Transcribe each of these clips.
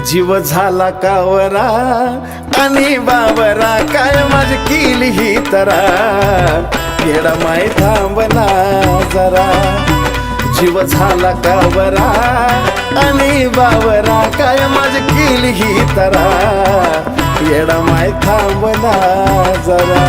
जीव झाला कावरा आणि बावरा काय माझी किली ही तरा येडा माय थांबना जरा जीव झाला कावरा आणि बावरा काय माझी किली ही तरा येडा माय थांबना जरा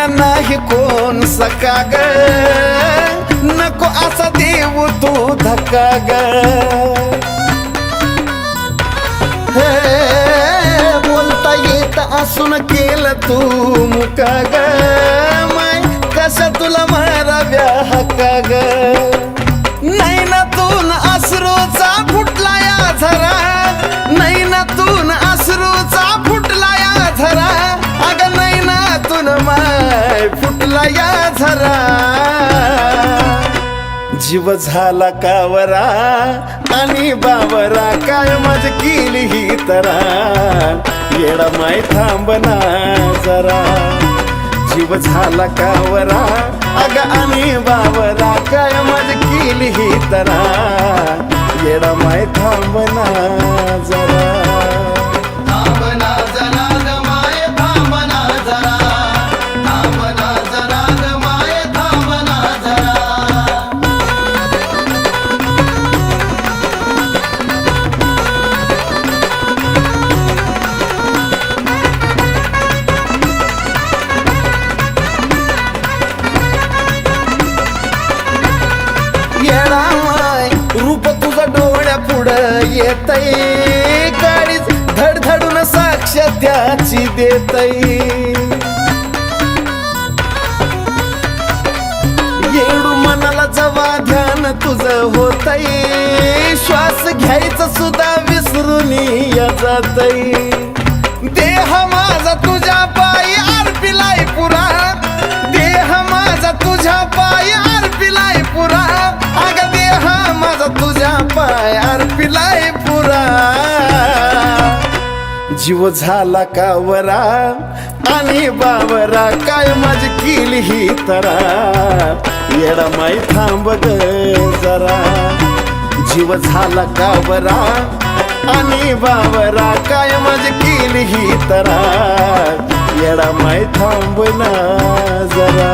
नाही कोण सका ग नको असा देऊ तू धक्का ग बोलता येत असून केलं तू मुका ग माय कसा तुला माराव्या हक्का ग नाही ना तून अश्रूचा फुटला या झरा नाही ना तून अश्रूचा फुटला या झरा अग नाही ना तून माय फुटला या झरा जीव झाला कावरा आणि बावरा काय माझ केली ही तरा येडा माय थांबना जरा जीव झाला कावरा अग आणि बावरा काय माझ केली ही तरा येडा माय थांबना जरा रूप तुझा डोळ्या पुढं येतय काळीच धडधडून साक्ष त्याची देतय येडू मनाला जवा ध्यान तुझं होतय श्वास घ्यायचं सुद्धा विसरून जातय देह माझा तुझ्या पायी अर्पिलाय पुरा देह माझा तुझ्या पायी अर्पिलाय पुरा अग देह माझा तुझ्या पाय अर्पिलाय पुरा जीव झाला कावरा आणि बावरा काय माझी केली ही तरा येडा माय थांब ग जरा जीव झाला कावरा आणि बावरा काय माझी केली ही तरा येडा माय थांबना जरा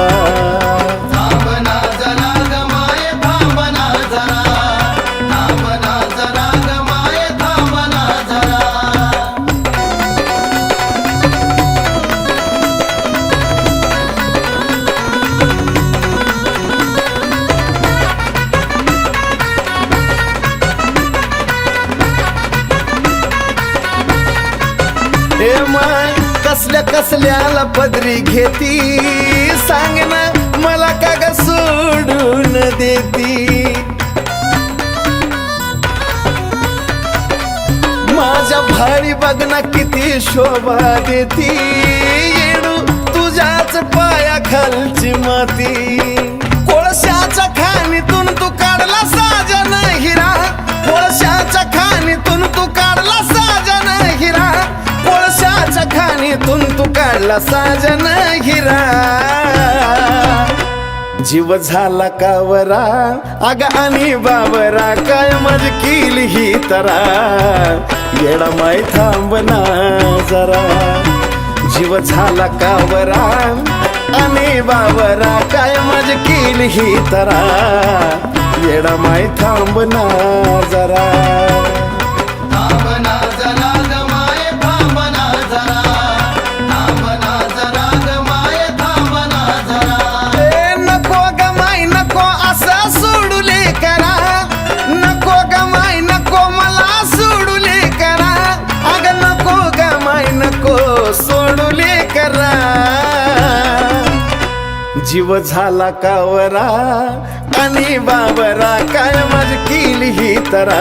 माय कसल्या कसल्याला पदरी घेती सांग ना मला का ग सोडून देती माझ्या भारी बघ ना किती शोभा देती येडू तुझ्याच पाया खालची माती कोळशाच्या खाणीतून तू काढला साजन हिरा कोळशाच्या खाणीतून तू काढला साजन हिरा कोळशाच्या खाणीतून तू काढला साजन हिरा जीव झाला कावरा अग आणि बावरा काय माझ केली ही तरा येडा माय थांबना जरा जीव झाला कावरा आणि बावरा काय माझ केली ही तरा येडा माय थांबना जरा जीव झाला कावरा आणि बावरा काय माझ केली ही तरा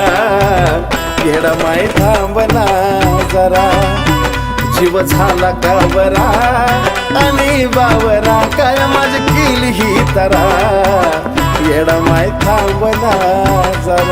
येडा माय थांबना जरा जीव झाला कावरा आणि बावरा काय माझी केली ही तरा येडा माय थांबना जरा